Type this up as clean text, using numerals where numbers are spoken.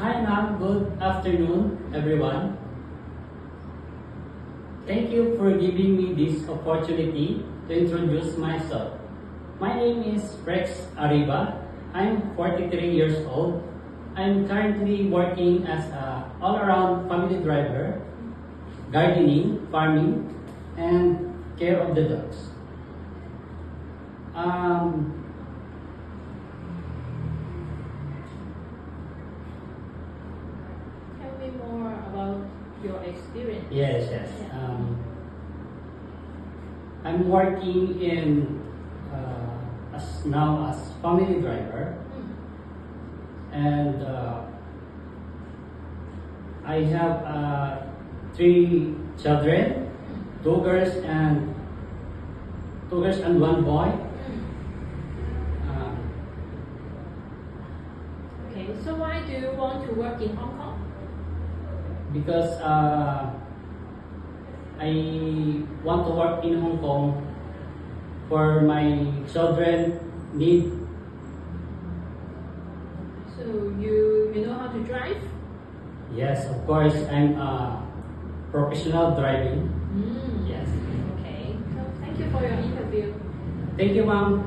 Hi ma'am, good afternoon everyone. Thank you for giving me this opportunity to introduce myself. My name is Rex Arriba. I'm 43 years old. I'm currently working as a all-around family driver, gardening, farming, and care of the dogs. Um, Tell me more about your experience. yes. I'm working in as now as family driver, and I have three children, two girls and one boy. Um, Okay, so why do you want to work in Hong Kong? because I want to work in Hong Kong for my children need. So you know how to drive? Yes, of course, I'm a professional driving. Mm. Yes. Okay, so thank you for your interview. Thank you, ma'am.